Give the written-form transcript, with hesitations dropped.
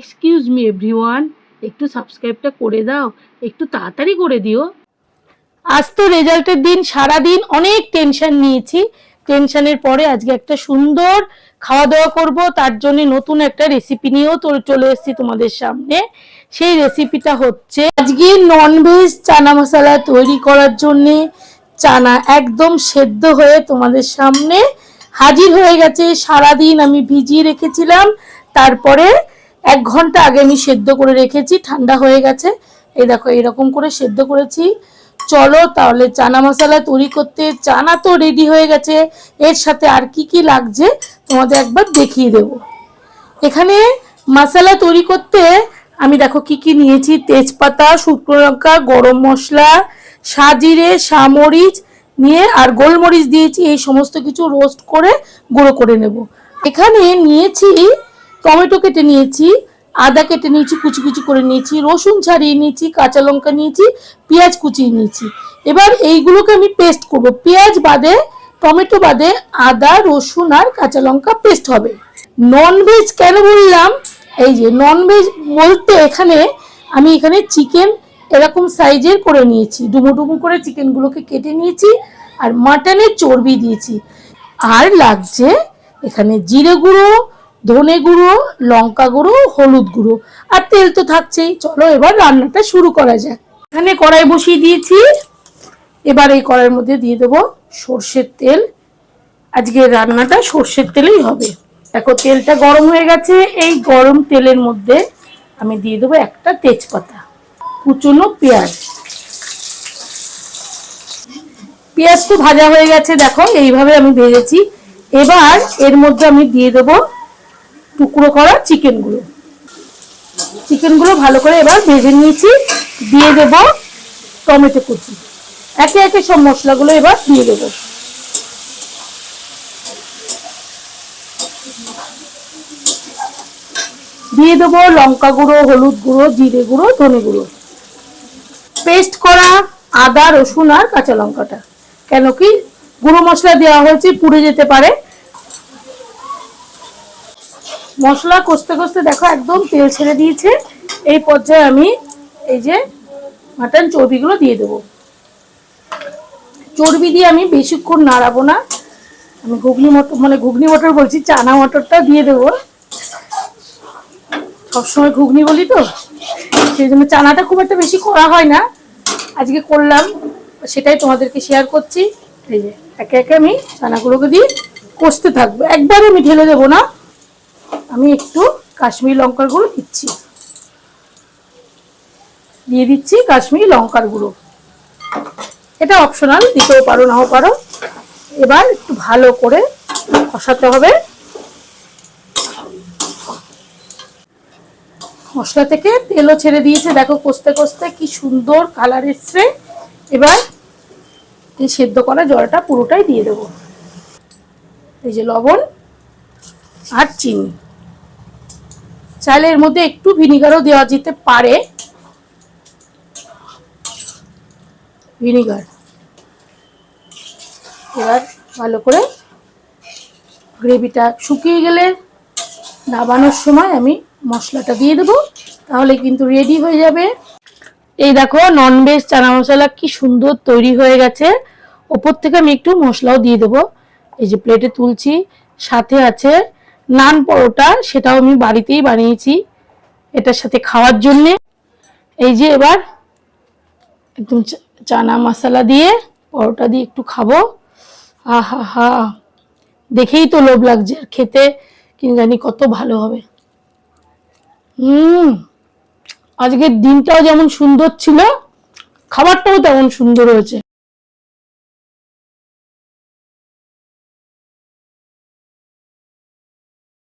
Excuse me everyone, একটু সাবস্ক্রাইবটা করে দাও, একটু তাড়াতাড়ি করে দিও। আজ তো রেজাল্টের দিন, সারাদিন অনেক টেনশন নিয়েছি। টেনশনের পরে আজকে একটা সুন্দর খাওয়া দাওয়া করব, তার জন্য নতুন একটা রেসিপি নিয়েও চলে এসেছি তোমাদের সামনে। সেই রেসিপিটা হচ্ছে আজকে ননভেজ চানা মশলা তৈরি করার জন্য চানা একদম সেদ্ধ হয়ে তোমাদের সামনে হাজির হয়ে গেছে। সারাদিন আমি ভিজিয়ে রেখেছিলাম, তারপরে 1 ঘন্টা আগে আমি সেদ্ধ করে রেখেছি, ঠান্ডা হয়ে গেছে। এই দেখো এরকম করে সেদ্ধ করেছি। চলো তাহলে চানা মশলা তৈরি করতে। চানা তো রেডি হয়ে গেছে, এর সাথে আর কি কি লাগছে তোমাদের একবার দেখিয়ে দেব। এখানে মশলা তৈরি করতে আমি দেখো কি কি নিয়েছি। তেজপাতা, শুকনো লঙ্কা, গরম মশলা, সাজিরে, সামরিচ নিয়ে আর গোলমরিচ দিয়েছি। এই সমস্ত কিছু রোস্ট করে গুঁড়ো করে নেব। এখানে নিয়েছি টমেটো কেটে নিয়েছি, আদা কেটে নিয়েছি, কুচি কুচি করে নিয়েছি, রসুন ছাড়িয়ে নিয়েছি, কাঁচা লঙ্কা নিয়েছি, পেঁয়াজ কুচিয়ে নিয়েছি। এবার এইগুলোকে আমি পেস্ট করব। পেঁয়াজ বাদে, টমেটো বাদে আদা, রসুন আর কাঁচা লঙ্কা পেস্ট হবে। ননভেজ কেন বললাম, এই যে ননভেজ বলতে এখানে আমি চিকেন এরকম সাইজের করে নিয়েছি, ডুমো ডুমো করে চিকেনগুলোকে কেটে নিয়েছি আর মাটনের চর্বি দিয়েছি। আর লাগছে এখানে জিরে গুঁড়ো, ধনে গুঁড়ো, লঙ্কা গুঁড়ো, হলুদ গুঁড়ো আর তেল তো থাকছেই। চলো এবার রান্নাটা শুরু করা যাক। এখানে কড়াই বসিয়ে দিয়েছি। এবার এই কড়াইয়ের মধ্যে দিয়ে দেবো সর্ষের তেল। আজকে রান্নাটা সর্ষের তেলেই হবে। দেখো তেলটা গরম হয়ে গেছে। এই গরম তেলের মধ্যে আমি দিয়ে দেবো একটা তেজপাতা, কুচনো পেঁয়াজ। পেঁয়াজ তো ভাজা হয়ে গেছে, দেখো এইভাবে আমি ভেজেছি। এবার এর মধ্যে আমি দিয়ে দেবো টুকরো করা চিকেনগুলো। চিকেনগুলো ভালো করে এবার ভেজে নিয়েছি। দিয়ে দেবো টমেটো কুচি। একে একে সব মশলাগুলো এবার দিয়ে দেবো। দিয়ে দেবো লঙ্কা গুঁড়ো, হলুদ গুঁড়ো, জিরে গুঁড়ো, ধনে গুঁড়ো, পেস্ট করা আদা, রসুন আর কাঁচা লঙ্কাটা। কেন কি গুঁড়ো মশলা দেওয়া হয়েছে, পুড়ে যেতে পারে। মশলা কষতে কষতে দেখো একদম তেল ছেড়ে দিয়েছে। এই পর্যায়ে আমি এই যে মাটন চর্বিগুলো দিয়ে দেবো। চর্বি দিয়ে আমি বেশিক্ষণ নাড়াবো না। আমি ঘুগনি মটর বলছি, চানা মটরটা দিয়ে দেবো। সবসময় ঘুগনি বলি তো, সেই জন্য চানাটা খুব একটা বেশি করা হয় না, আজকে করলাম, সেটাই তোমাদেরকে শেয়ার করছি। এই যে একে একে আমি চানাগুলোকে দিয়ে কষতে থাকবো, একবার আমি ঢেলে দেবো না। আমি একটু কাশ্মীরি লঙ্কার গুঁড়ো দিচ্ছি, দিয়ে দিচ্ছি কাশ্মীরি লঙ্কার গুঁড়ো। এটা অপশনাল, দিতেও পারো নাও পারো। এবার একটু ভালো করে কষাতে হবে। মশলা থেকে তেলও ছেড়ে দিয়েছে, দেখো কষতে কষতে কি সুন্দর কালার এসছে। এবার এই সেদ্ধ করা জলটা পুরোটাই দিয়ে দেবো। এই যে লবণ আর চিনি, চাইলে এর মধ্যে একটু ভিনিগারও দেওয়া যেতে পারে। ভিনিগার। এবার ভালো করে গ্রেভিটা শুকিয়ে গেলে নামানোর সময় আমি মশলাটা দিয়ে দেবো, তাহলে কিন্তু রেডি হয়ে যাবে। এই দেখো ননভেজ চানা মশলা কি সুন্দর তৈরি হয়ে গেছে। ওপর থেকে আমি একটু মশলাও দিয়ে দেবো। এই যে প্লেটে তুলছি, সাথে আছে নান পরোটা, সেটাও আমি বাড়িতেই বানিয়েছি এটার সাথে খাওয়ার জন্যে। এই যে এবার একদম চানা মশলা দিয়ে পরোটা দিয়ে একটু খাবো। আহা হা, দেখেই তো লোভ লাগছে, খেতে কি জানি কত ভালো হবে। আজকের দিনটাও যেমন সুন্দর ছিল, খাবারটাও তেমন সুন্দর হয়েছে।